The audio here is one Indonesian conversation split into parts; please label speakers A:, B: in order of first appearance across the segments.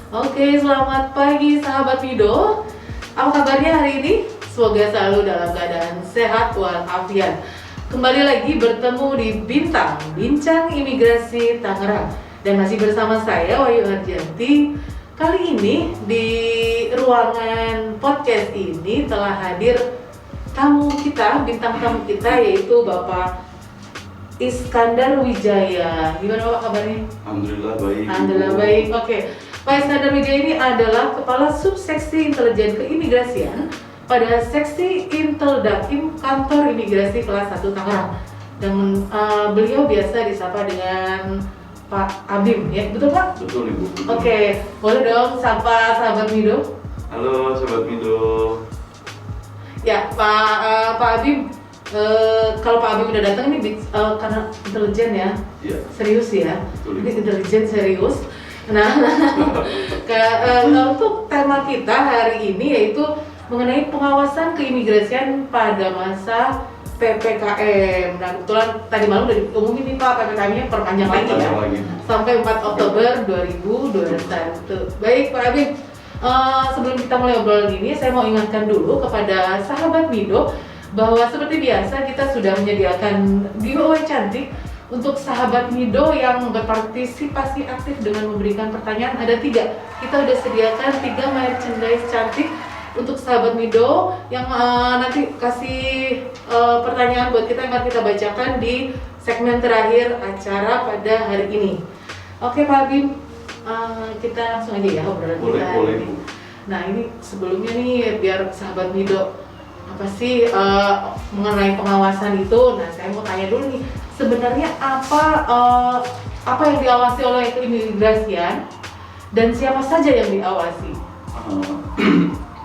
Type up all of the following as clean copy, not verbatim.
A: Oke, selamat pagi sahabat Mido. Apa kabarnya hari ini? Semoga selalu dalam keadaan sehat walafiat. Kembali lagi bertemu di Bintang, Bincang Imigrasi Tangerang. Dan masih bersama saya, Wahyu Arjanti. Kali ini di ruangan podcast ini telah hadir tamu kita, bintang tamu kita, yaitu Bapak Iskandar Wijaya. Gimana Bapak kabarnya?
B: Alhamdulillah baik.
A: Alhamdulillah baik. Oke. Pak Iskandar Wijaya ini adalah Kepala Subseksi Intelijen Keimigrasian pada Seksi Inteldakim Kantor Imigrasi Kelas 1 Tangerang. Dan beliau biasa disapa dengan Pak Abim, ya betul Pak?
B: Betul Ibu. Betul.
A: Oke, boleh dong sapa sahabat Mido.
B: Halo Sobat Mido.
A: Ya Pak Abim, kalau Pak Abim udah datang ini karena intelijen ya,
B: Iya.
A: serius ya,
B: Betul,
A: ini
B: Ibu.
A: intelijen serius. Nah, untuk tema kita hari ini yaitu mengenai pengawasan keimigrasian pada masa PPKM. Nah, kebetulan tadi malam udah diumumin nih Pak, PPKM-nya perpanjang lagi ya, sampai 4 Oktober 2021. Baik Pak Abim, sebelum kita mulai obrolan ini, saya mau ingatkan dulu kepada sahabat Mido bahwa seperti biasa kita sudah menyediakan giveaway cantik untuk sahabat Mido yang berpartisipasi aktif dengan memberikan pertanyaan. Ada 3, kita udah sediakan 3 merchandise cantik untuk sahabat Mido yang nanti kasih pertanyaan buat kita yang akan kita bacakan di segmen terakhir acara pada hari ini. Oke Pak Abim, kita langsung aja ya obrolan kita
B: Boleh
A: ini.
B: Bu.
A: Nah ini sebelumnya nih biar sahabat Mido apa sih mengenai pengawasan itu. Nah saya mau tanya dulu nih, sebenarnya apa yang diawasi oleh keimigrasian dan siapa saja yang diawasi?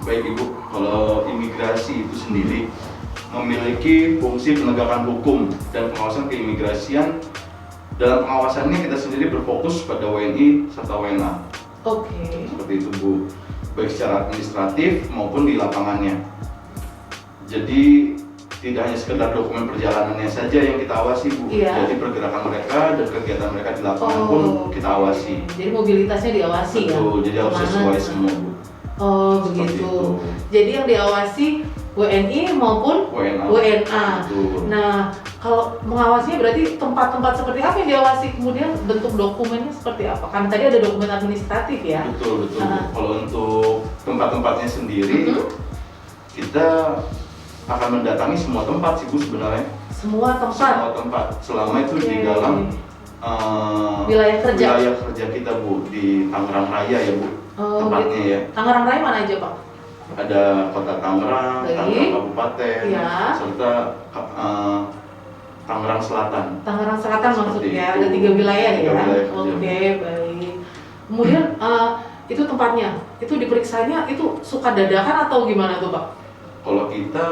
B: Baik Ibu, kalau imigrasi itu sendiri memiliki fungsi penegakan hukum dan pengawasan keimigrasian. Dalam pengawasannya kita sendiri berfokus pada WNI serta WNA.
A: Oke.
B: Seperti itu Bu, baik secara administratif maupun di lapangannya. Jadi tidak hanya sekedar dokumen perjalanannya saja yang kita awasi Bu,
A: Iya.
B: jadi pergerakan mereka dan kegiatan mereka di lapangan pun kita awasi.
A: Jadi mobilitasnya diawasi.
B: Betul,
A: ya?
B: jadi harus sesuai semua Bu.
A: Oh
B: Seperti
A: begitu.
B: itu.
A: Jadi yang diawasi WNI maupun
B: WNA.
A: WNA.
B: Betul.
A: Nah, kalau mengawasinya berarti tempat-tempat seperti apa yang diawasi, kemudian bentuk dokumennya seperti apa? Kan tadi ada dokumen administratif ya.
B: Betul, betul.
A: Ah.
B: Kalau untuk tempat-tempatnya sendiri, kita akan mendatangi semua tempat sih Bu sebenarnya.
A: Semua tempat.
B: Semua tempat, selama itu di
A: Oke.
B: dalam
A: Wilayah kerja.
B: wilayah kerja kita Bu, di Tangerang Raya ya Bu, tempatnya
A: gitu.
B: ya.
A: Tangerang Raya mana aja Pak?
B: Ada Kota Tangerang,
A: Baik.
B: Tangerang Kabupaten,
A: Iya.
B: serta Tangerang Selatan.
A: Tangerang Selatan
B: Seperti
A: maksudnya,
B: itu.
A: ada 3 wilayah
B: 3
A: ya?
B: wilayah kerja.
A: Oke, baik. Kemudian itu tempatnya, itu diperiksanya itu suka dadakan atau gimana tuh Pak?
B: Kalau kita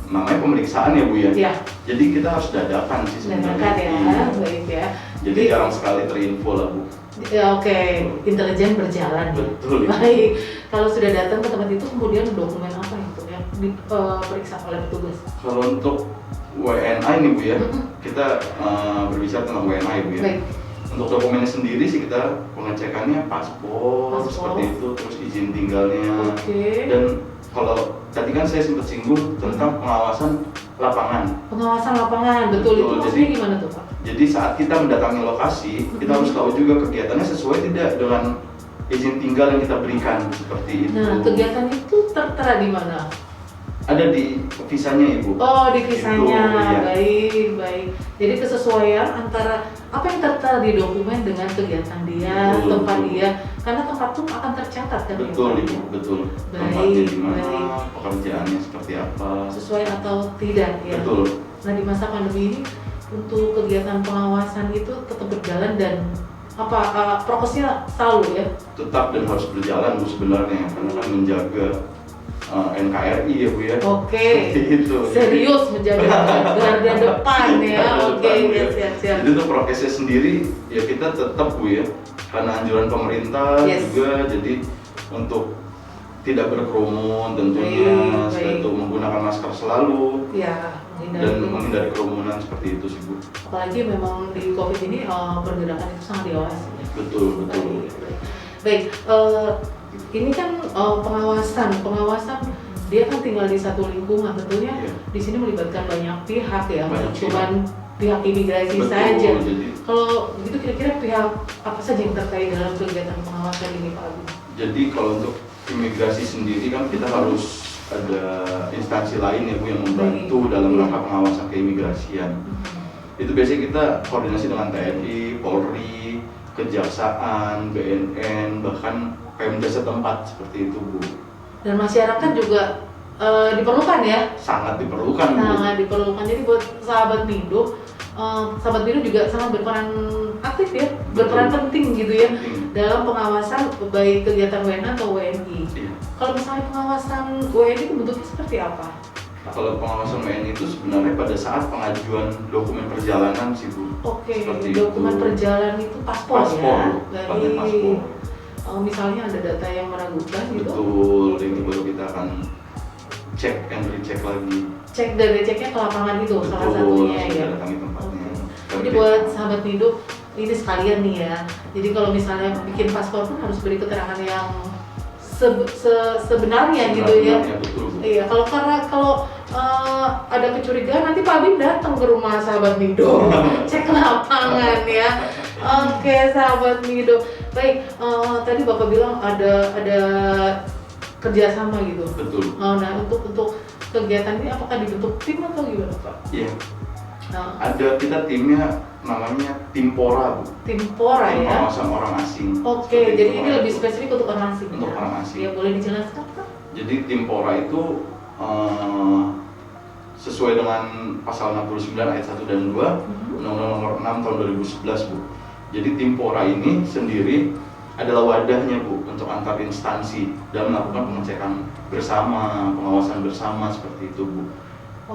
B: namanya pemeriksaan ya Bu ya.
A: Iya.
B: Jadi kita harus dadakan sih sebenarnya.
A: Dadakan ya,
B: Iya.
A: baik ya.
B: Jadi jarang sekali terinfo lah Bu.
A: Ya, oke, intelijen berjalan ya.
B: Betul.
A: Baik, kalau sudah datang ke tempat itu kemudian dokumen apa itu yang diperiksa oleh petugas?
B: Kalau untuk WNA ini Bu ya, kita berbicara tentang WNA ya Bu ya.
A: Baik.
B: Untuk dokumennya sendiri sih kita pengecekannya paspor,
A: Paspor.
B: seperti itu, terus izin tinggalnya.
A: Oke.
B: Dan kalau tadi kan saya sempat singgung tentang pengawasan lapangan.
A: Pengawasan lapangan, betul, itu
B: Betul,
A: maksudnya
B: jadi-
A: gimana tuh Pak?
B: Jadi saat kita mendatangi lokasi, kita harus tahu juga kegiatannya sesuai tidak dengan izin tinggal yang kita berikan, seperti itu.
A: Nah, kegiatan itu tertera di mana?
B: Ada di visanya Ibu.
A: Oh, di visanya.
B: Itu, iya.
A: Baik, baik. Jadi kesesuaian antara apa yang tertera di dokumen dengan kegiatan dia,
B: Betul,
A: tempat
B: betul.
A: dia. Karena tempat itu akan tercatat kan.
B: Betul
A: ya, Pak?
B: Ibu, betul.
A: Baik,
B: Tempatnya di mana,
A: baik.
B: pekerjaannya seperti apa.
A: Sesuai atau tidak ya.
B: Betul.
A: Nah, di masa pandemi ini untuk kegiatan pengawasan itu tetap berjalan dan prokesnya selalu ya.
B: Tetap dan harus berjalan Bu sebenarnya, karena kan menjaga NKRI ya Bu ya.
A: Oke.
B: Seperti itu.
A: Serius menjaga garda depan ya.
B: Garda
A: Oke,
B: depan, Bu,
A: ya,
B: ya.
A: siap-siap.
B: Jadi untuk prokesnya sendiri ya kita tetap Bu ya karena anjuran pemerintah
A: Yes.
B: juga, jadi untuk tidak berkerumun tentunya, untuk menggunakan masker selalu
A: Ya,
B: dan menghindari kerumunan seperti itu sih Bu.
A: apalagi memang di COVID ini pergerakan itu sangat diawasi.
B: Betul, betul.
A: Baik, ini kan pengawasan dia kan tinggal di satu lingkungan, tentunya
B: Iya.
A: di sini melibatkan banyak pihak ya,
B: Banyak
A: bukan pihak imigrasi
B: Betul,
A: saja.
B: jadi
A: Kalau gitu kira-kira pihak apa saja yang terkait dalam kegiatan pengawasan ini Pak Agung?
B: Jadi kalau untuk imigrasi sendiri kan kita harus ada instansi lain ya Bu yang membantu dalam
A: Iya.
B: rangka pengawasan keimigrasian. Itu biasanya kita koordinasi dengan TNI, Polri, Kejaksaan, BNN, bahkan Pemda setempat seperti itu Bu.
A: Dan masyarakat juga diperlukan ya,
B: Sangat diperlukan Bu.
A: sangat diperlukan. Jadi buat sahabat Mido, sahabat Mido juga sangat berperan aktif ya, berperan penting gitu ya
B: Penting.
A: dalam pengawasan baik kegiatan WNA atau WNI.
B: Iya.
A: Kalau misalnya pengawasan WNI itu bentuknya seperti apa?
B: Kalau pengawasan WNI itu sebenarnya pada saat pengajuan dokumen perjalanan sih Bu.
A: Oke,
B: Seperti
A: dokumen
B: itu.
A: perjalanan itu paspor,
B: Paspor,
A: ya.
B: pakai paspor.
A: Misalnya ada data yang meragukan gitu.
B: Betul, itu baru kita akan cek and recheck lagi.
A: Cek dan receknya ke lapangan itu salah satunya ya.
B: Kita datangi tempatnya.
A: Jadi buat sahabat Mido ini sekalian nih ya. Jadi kalau misalnya bikin paspor pun harus beri keterangan yang sebenarnya gitu ya.
B: Betul, Bu.
A: Iya, kalau ada kecurigaan nanti Pak Bim datang ke rumah sahabat Mido, cek lapangan ya. Oke, sahabat Mido. Baik, tadi Bapak bilang ada kerjasama gitu.
B: Betul.
A: Nah, untuk kegiatan ini apakah dibentuk tim atau gimana Pak?
B: Iya.
A: Nah,
B: Ada kita timnya namanya Timpora, Bu.
A: Timpora
B: Tim
A: ya.
B: pengawasan orang asing.
A: Oke,
B: Seperti
A: jadi
B: itu,
A: ini
B: Pak.
A: lebih spesifik untuk orang asing.
B: Untuk
A: ya?
B: orang asing.
A: Ya, boleh dijelaskan Pak?
B: Jadi Timpora itu sesuai dengan pasal 69 ayat 1 dan 2 Undang-Undang Nomor 6 tahun 2011 Bu. Jadi Timpora ini sendiri adalah wadahnya Bu untuk antar instansi dan melakukan pengecekan bersama, pengawasan bersama seperti itu Bu.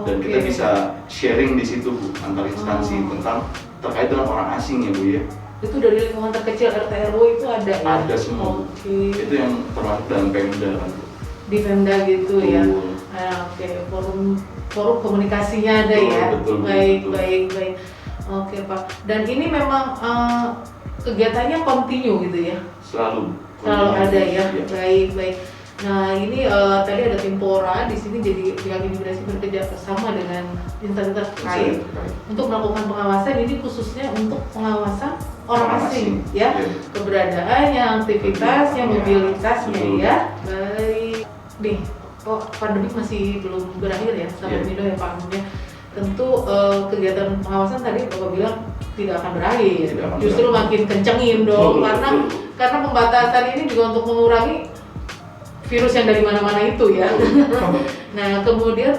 B: Dan kita
A: Oke.
B: bisa sharing di situ Bu antar instansi tentang terkait dengan orang asing ya Bu ya.
A: Itu dari lingkungan terkecil RT RW itu ada ya?
B: Ada semua.
A: Oke.
B: Itu yang termasuk dalam Pemda kan Bu.
A: Di Pemda gitu ya.
B: Betul.
A: Oke, forum komunikasinya ada ya.
B: Betul,
A: Baik,
B: betul.
A: baik. Oke Pak. Dan ini memang kegiatannya kontinu gitu ya.
B: Selalu
A: Ada ya.
B: Iya.
A: Baik. Nah ini tadi ada Timpora di sini, jadi pihak imigrasi bekerja bersama dengan instansi terkait untuk melakukan pengawasan. Ini khususnya untuk pengawasan orang asing ya,
B: Iya.
A: keberadaannya, aktivitasnya,
B: Iya.
A: mobilitasnya
B: Betul.
A: ya. Baik. Nih, pandemi masih belum berakhir ya, sahabat
B: Iya.
A: Mido ya Pak Agung ya. Tentu kegiatan pengawasan tadi Bapak bilang tidak akan berakhir.
B: Tidak akan
A: Justru
B: berakhir.
A: makin kencengin dong,
B: Betul,
A: karena
B: betul.
A: karena pembatasan ini juga untuk mengurangi virus yang dari mana-mana itu ya. Nah, kemudian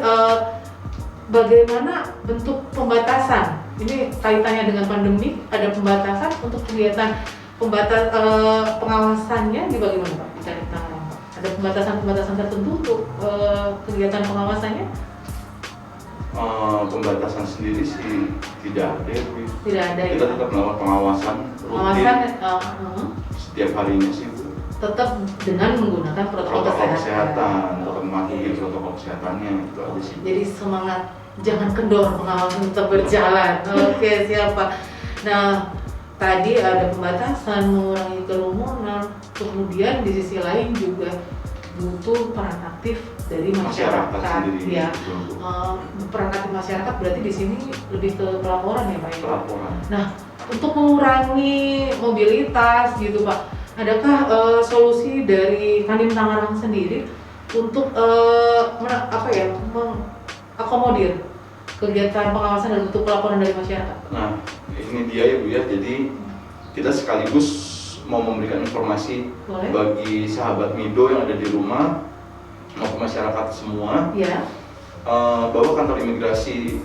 A: bagaimana bentuk pembatasan? Ini kaitannya dengan pandemi, ada pembatasan untuk kegiatan pengawasannya di bagaimana Pak? Di Tangerang, Pak? Ada pembatasan tertentu untuk kegiatan pengawasannya?
B: Pembatasan sendiri sih tidak ada ya Bu.
A: Tidak ada ya?
B: Kita tetap melakukan pengawasan rutin
A: Pengawasan
B: setiap harinya sih Bu.
A: tetap dengan menggunakan protokol
B: Kesehatan, tetap mematuhi
A: Oke.
B: protokol kesehatannya itu aja sih.
A: Jadi semangat jangan kendor, pengawasan tetap berjalan. Oke, siapa? Nah, tadi ada pembatasan, mengurangi kerumunan, kemudian di sisi lain juga butuh peran aktif dari masyarakat,
B: sendiri.
A: ya.
B: Betul, Bu.
A: Peran aktif masyarakat berarti di sini lebih ke pelaporan ya Pak ya?
B: Pelaporan.
A: Nah, untuk mengurangi mobilitas gitu Pak, adakah solusi dari Kandim Tangerang sendiri untuk mengakomodir kegiatan pengawasan dan bentuk pelaporan dari masyarakat?
B: Nah, ini dia ya Bu ya. Jadi kita sekaligus mau memberikan informasi
A: Boleh?
B: bagi sahabat Mido yang ada di rumah maupun masyarakat semua
A: Ya.
B: bahwa kantor imigrasi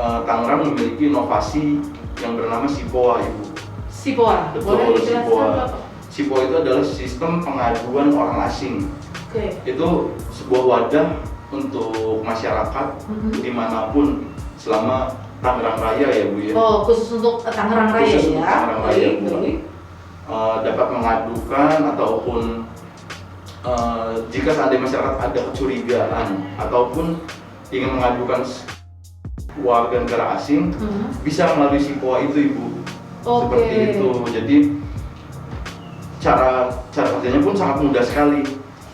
B: Tangerang memiliki inovasi yang bernama SIPOA Ibu.
A: SIPOA,
B: Betul,
A: boleh dijelaskan
B: SIPOA.
A: Bapak?
B: SIPOA itu adalah sistem pengaduan orang asing.
A: Oke.
B: Itu sebuah wadah untuk masyarakat dimanapun selama Tangerang Raya ya Bu ya.
A: Oh, khusus untuk Tangerang Raya
B: Khusus untuk
A: ya?
B: Tangerang Raya,
A: Baik,
B: Bu.
A: baik.
B: dapat mengadukan ataupun jika seandainya masyarakat ada kecurigaan ataupun ingin mengadukan warga negara asing, bisa melalui SIPOA itu Ibu. Seperti itu. Jadi cara kerjanya pun sangat mudah sekali.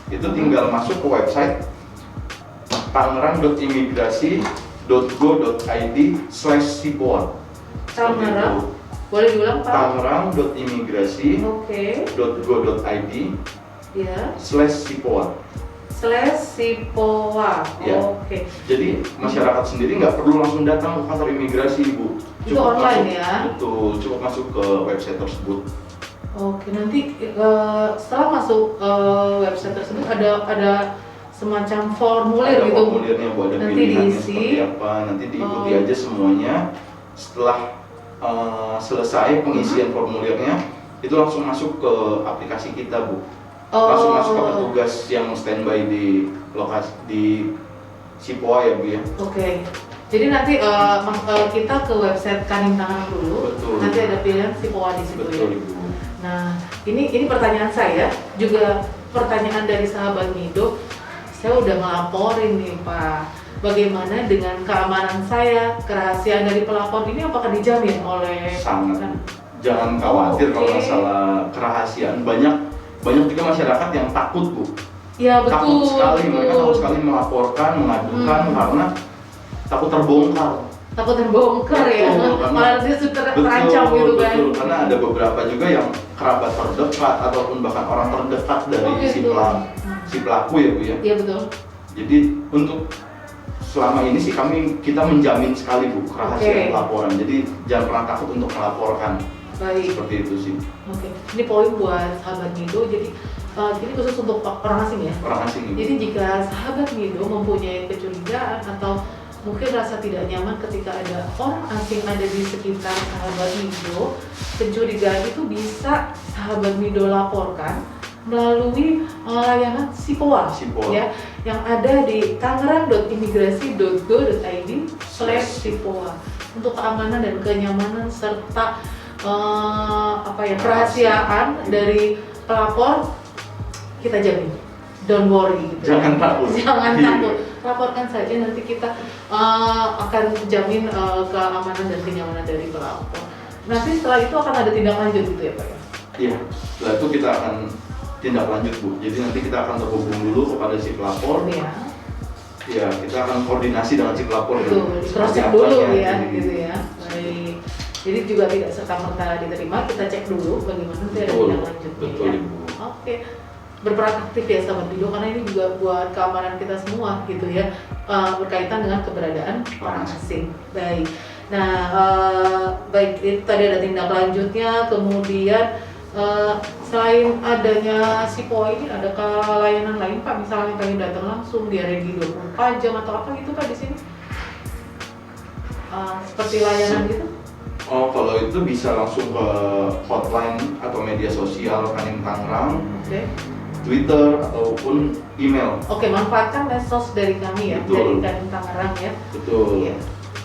B: Itu tinggal masuk ke website tangerang.imigrasi.go.id/SIPOA.
A: Tangerang. Boleh diulang Pak?
B: tangerang.imigrasi.go.id
A: Ya.
B: /SIPOA.
A: /SIPOA.
B: Ya.
A: Oke.
B: Jadi masyarakat sendiri nggak perlu langsung datang ke kantor imigrasi Ibu.
A: Itu online
B: masuk,
A: ya?
B: Betul, cukup masuk ke website tersebut.
A: Oke, nanti setelah masuk website tersebut ada semacam formulir
B: Ada
A: gitu.
B: formulirnya Bu, ada
A: Nanti
B: pilihannya
A: diisi.
B: seperti apa, nanti diikuti aja semuanya. Setelah selesai pengisian formulirnya, itu langsung masuk ke aplikasi kita Bu. Langsung masuk ke petugas yang standby di lokasi di SIPOA ya Bu ya.
A: Oke. Jadi nanti kita ke website Kanim Tangerang dulu.
B: Betul.
A: Nanti ada pilihan SIPOA di situ
B: Betul
A: ya.
B: Ibu.
A: Nah, ini pertanyaan saya, juga pertanyaan dari sahabat Mido. Saya udah ngelaporin nih Pak, bagaimana dengan keamanan saya, kerahasiaan dari pelapor ini apakah dijamin oleh
B: Sangat. Jangan khawatir kalau masalah kerahasiaan. Banyak juga masyarakat yang takut Bu.
A: Ya betul.
B: Takut sekali, mereka
A: betul.
B: takut sekali melaporkan, mengadukan karena takut terbongkar.
A: Takut terbongkar ya, malah dia sudah terancam gitu kan.
B: Betul, karena ada beberapa juga yang kerabat terdekat ataupun bahkan orang terdekat dari si pelaku ya Bu ya.
A: Iya betul.
B: Jadi untuk selama ini sih kita menjamin sekali Bu kerahasiaan laporan. Jadi jangan pernah takut untuk melaporkan.
A: Baik.
B: Seperti itu sih.
A: Oke. Ini poin buat sahabat Mido. Jadi ini khusus untuk orang asing ya.
B: Orang asing.
A: Jadi jika sahabat Mido mempunyai kecurigaan atau mungkin rasa tidak nyaman ketika ada orang asing ada di sekitar sahabat Mido, kecurigaan itu bisa sahabat Mido laporkan melalui layanan SIPOA, ya, yang ada di tangerang.imigrasi.go.id/SIPOA untuk keamanan dan kenyamanan serta kerahasiaan dari pelapor kita jamin. Don't worry gitu.
B: Jangan takut.
A: Jangan takut. Laporkan saja, nanti kita akan jamin keamanan dan kenyamanan dari pelapor. Nanti setelah itu akan ada tindak lanjut gitu ya Pak ya?
B: Iya, setelah itu kita akan tindak lanjut Bu. Jadi nanti kita akan terhubung dulu kepada si pelapor.
A: Iya.
B: Ya, kita akan koordinasi dengan si pelapor.
A: Betul, cross-check dulu ya, gitu ya. Baik. Jadi juga tidak serta-merta diterima, kita cek dulu bagaimana nanti ada tindak lanjutnya.
B: Betul,
A: ya.
B: Ibu.
A: Oke. Berperan aktif ya sahabat Mido, karena ini juga buat keamanan kita semua gitu ya, berkaitan dengan keberadaan orang asing. Baik. Nah, baik, itu tadi ada tindak lanjutnya. Kemudian selain adanya SIPOA ini, adakah layanan lain Pak? Misalnya kami datang langsung, dia ready 24 jam atau apa gitu Pak di sini? Seperti layanan gitu?
B: Oh, kalau itu bisa langsung ke hotline atau media sosial Kanim Tangerang, Twitter ataupun email.
A: Oke, manfaatkan medsos dari kami ya,
B: Betul.
A: dari Kanim Tangerang ya.
B: Betul.
A: Iya.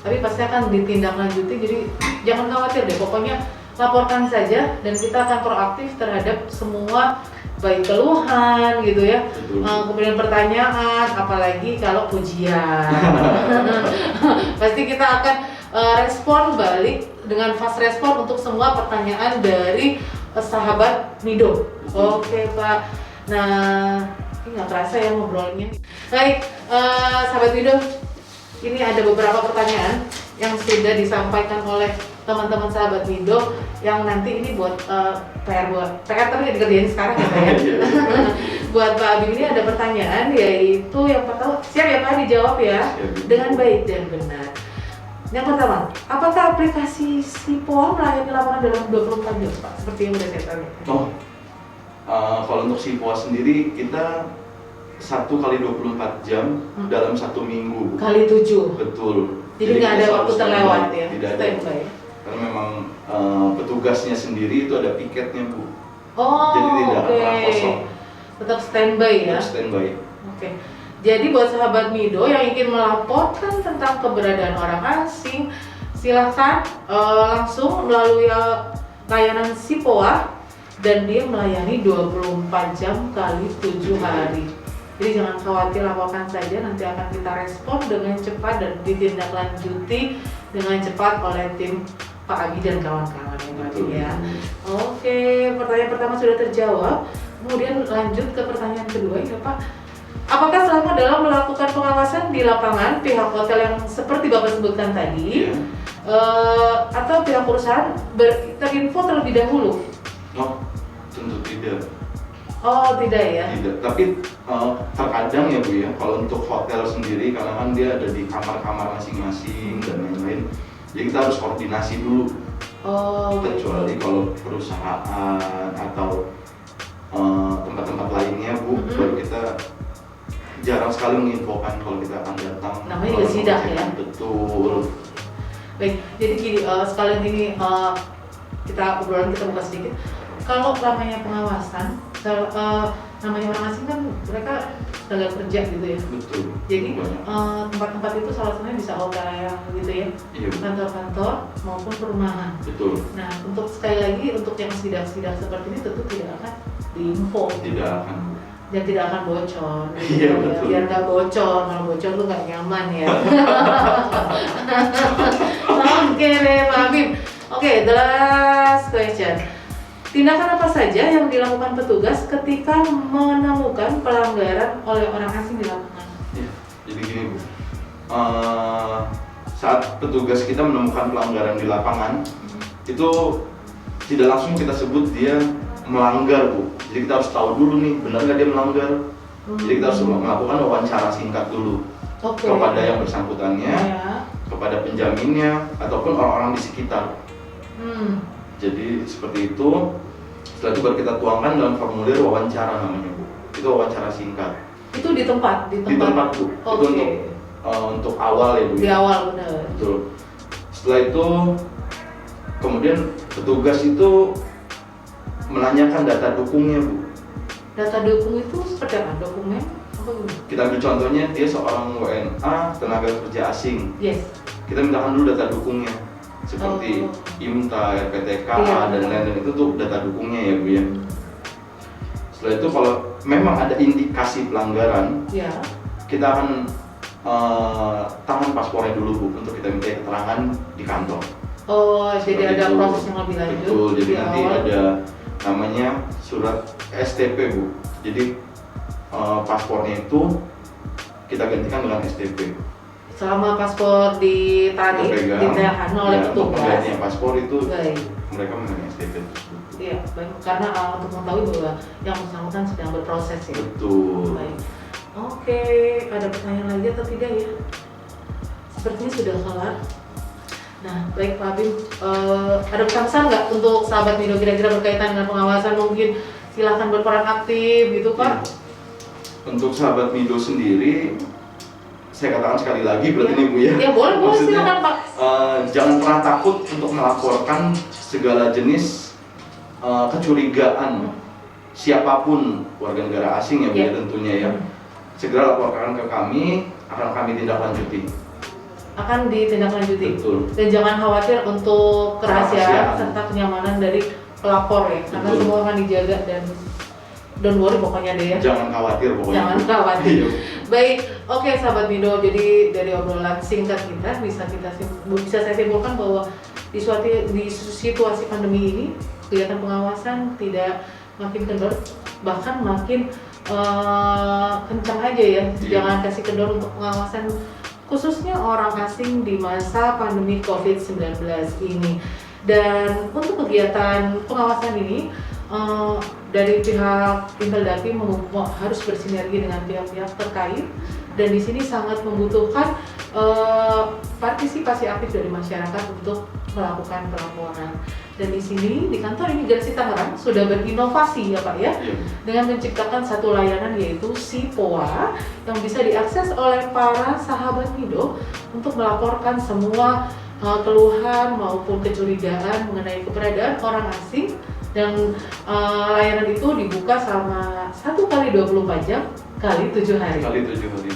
A: Tapi pasti akan ditindaklanjuti, jadi jangan khawatir deh. Pokoknya laporkan saja dan kita akan proaktif terhadap semua, baik keluhan gitu ya, kemudian pertanyaan, apalagi kalau pujian. Pasti kita akan respon balik dengan fast respon untuk semua pertanyaan dari sahabat Mido. Oke Pak. Nah, ini nggak terasa ya ngobrolnya. Baik, sahabat Mido, ini ada beberapa pertanyaan yang sudah disampaikan oleh teman-teman sahabat Mido yang nanti ini buat PR tapi dikerjain sekarang ya Pak ya. Buat Pak Abi ini ada pertanyaan, yaitu yang pertama, siap ya Pak dijawab ya dengan baik dan benar. Yang pertama, apakah aplikasi SIPOA melayani laporan dalam 24 jam Pak? Seperti yang udah saya tanya.
B: Kalau untuk SIPOA sendiri kita 1 kali 24 jam dalam 1 minggu.
A: Kali 7.
B: Betul.
A: Jadi nggak ada waktu terlewat ya?
B: Tidak ada.
A: Standby.
B: Karena memang petugasnya sendiri itu ada piketnya Bu.
A: Oh,
B: jadi tidak akan pernah kosong.
A: Tetap standby ya?
B: Tetap standby.
A: Oke. Jadi buat sahabat Mido yang ingin melaporkan tentang keberadaan orang asing, silakan langsung melalui layanan SIPOA dan dia melayani 24 jam kali 7 hari. Jadi jangan khawatir, laporkan saja, nanti akan kita respon dengan cepat dan ditindaklanjuti dengan cepat oleh tim Pak Abi dan kawan-kawan ya. Oke, pertanyaan pertama sudah terjawab. Kemudian lanjut ke pertanyaan kedua ya Pak. Apakah selama dalam melakukan pengawasan di lapangan pihak hotel yang seperti Bapak sebutkan tadi atau pihak perusahaan terinfo terlebih dahulu?
B: Oh, tentu tidak.
A: Oh, tidak ya?
B: Tidak, tapi terkadang ya Bu ya, kalau untuk hotel sendiri karena kan dia ada di kamar-kamar masing-masing dan lain-lain, jadi kita harus koordinasi dulu.
A: Oh,
B: kecuali kalau perusahaan atau tempat-tempat lainnya Bu, baru kita jarang sekali menginfokan kalau kita akan datang.
A: Namanya juga sidak ya?
B: Betul.
A: Baik, jadi gini, sekalian ini kita buka sedikit. Kalau namanya pengawasan, namanya orang asing kan mereka tenaga kerja gitu ya.
B: Betul.
A: Jadi tempat-tempat itu salah satunya bisa hotel gitu ya,
B: iya,
A: kantor-kantor maupun perumahan.
B: Betul.
A: Nah, untuk sekali lagi untuk yang sidak-sidak seperti ini tentu tidak akan diinfo.
B: Tidak akan.
A: Dan tidak akan bocor.
B: Iya, betul.
A: Biar nggak bocor, kalau bocor tuh nggak nyaman ya. Oke deh, Pak Habib. Oke, the last question. Tindakan apa saja yang dilakukan petugas ketika menemukan pelanggaran oleh orang asing di lapangan?
B: Ya, jadi gini Bu, saat petugas kita menemukan pelanggaran di lapangan, itu tidak langsung kita sebut dia melanggar Bu. Jadi kita harus tahu dulu nih, benar nggak dia melanggar. Jadi kita harus melakukan wawancara singkat dulu kepada yang bersangkutannya, kepada penjaminnya, ataupun orang-orang di sekitar. Jadi seperti itu. Setelah itu baru kita tuangkan dalam formulir wawancara namanya Bu. Itu wawancara singkat.
A: Itu di tempat?
B: Di tempat Bu. Itu untuk awal ya Bu.
A: Di awal benar.
B: Betul. Setelah itu kemudian petugas itu menanyakan data dukungnya Bu.
A: Data dukung itu seperti apa? Dokumen? Apa gitu?
B: Kita ambil contohnya dia seorang WNA tenaga kerja asing.
A: Yes.
B: Kita mintakan dulu data dukungnya. Seperti IMTA, RPTK, dan lain-lain itu tuh data dukungnya ya Bu ya. Setelah itu kalau memang ada indikasi pelanggaran, kita akan tahan paspornya dulu Bu untuk kita minta keterangan di kantor.
A: Oh, jadi ada proses yang lebih lanjut.
B: Betul, jadi nanti ada namanya surat STP Bu. Jadi paspornya itu kita gantikan dengan STP.
A: Selama paspor ditarik, ditahan oleh petugas.
B: Penggantian paspor itu
A: baik.
B: Mereka memegang STP tersebut.
A: Iya, baik. Karena untuk mengetahui bahwa yang bersangkutan sedang berproses ya.
B: Betul.
A: Baik. Oke, ada pertanyaan lagi atau tidak ya? Sepertinya sudah kelar. Nah, baik Pak Habib, ada pesan nggak untuk sahabat Mido kira-kira berkaitan dengan pengawasan? Mungkin silahkan berperan aktif gitu Pak.
B: Untuk sahabat Mido sendiri, saya katakan sekali lagi berarti ini Bu ya.
A: Ya boleh silakan Pak.
B: Jangan pernah takut untuk melaporkan segala jenis kecurigaan siapapun warga negara asing ya Bu ya tentunya ya. Segera laporkan ke kami, akan kami tindak lanjuti.
A: Akan ditindaklanjuti.
B: Betul.
A: Dan jangan khawatir untuk kerahasiaan serta kenyamanan dari pelapor ya, karena semua akan dijaga dan don't worry pokoknya deh ya.
B: Jangan khawatir pokoknya.
A: Jangan khawatir. Baik, oke sahabat Mido, jadi dari obrolan singkat kita bisa saya simpulkan bahwa di situasi pandemi ini kegiatan pengawasan tidak makin kendor, bahkan makin kencang aja ya. Jangan kasih kendor untuk pengawasan khususnya orang asing di masa pandemi COVID-19 ini. Dan untuk kegiatan pengawasan ini dari pihak Intel Daki harus bersinergi dengan pihak-pihak terkait, dan di sini sangat membutuhkan partisipasi aktif dari masyarakat untuk melakukan pelaporan. Dan di sini di kantor imigrasi Tangerang sudah berinovasi ya Pak ya, dengan menciptakan satu layanan yaitu SIPOA yang bisa diakses oleh para sahabat Mido untuk melaporkan semua keluhan maupun kecurigaan mengenai keberadaan orang asing. Dan layanan itu dibuka selama 1x24 jam kali 7 hari.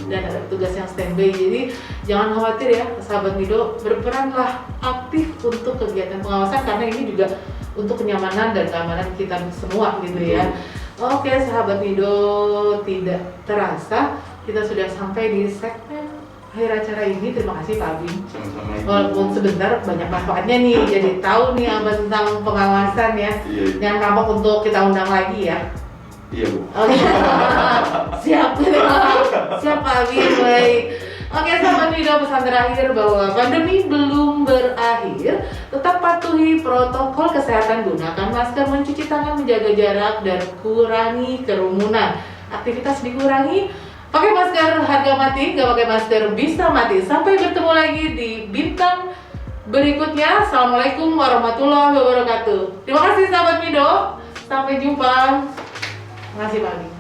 A: Dan ada petugas yang standby. Jadi jangan khawatir ya sahabat Mido, berperanlah aktif untuk kegiatan pengawasan, karena ini juga untuk kenyamanan dan keamanan kita semua gitu ya. Oke, sahabat Mido, tidak terasa kita sudah sampai di segmen akhir acara ini. Terima kasih Pak Abin.
B: Sama-sama Ibu.
A: Walaupun sebentar banyak manfaatnya nih, jadi tahu nih apa tentang pengawasan ya.
B: Iya.
A: Jangan kapok untuk kita undang lagi ya.
B: Iya Bu.
A: Oke, siap, siap Pak Abin, baik. Oke, sahabat Mido, pesan terakhir bahwa pandemi belum berakhir. Tetap patuhi protokol kesehatan, gunakan masker, mencuci tangan, menjaga jarak, dan kurangi kerumunan. Aktivitas dikurangi, pakai masker harga mati, nggak pakai masker bisa mati. Sampai bertemu lagi di bintang berikutnya. Assalamualaikum warahmatullahi wabarakatuh. Terima kasih sahabat Mido, sampai jumpa. Terima kasih Pak Abin.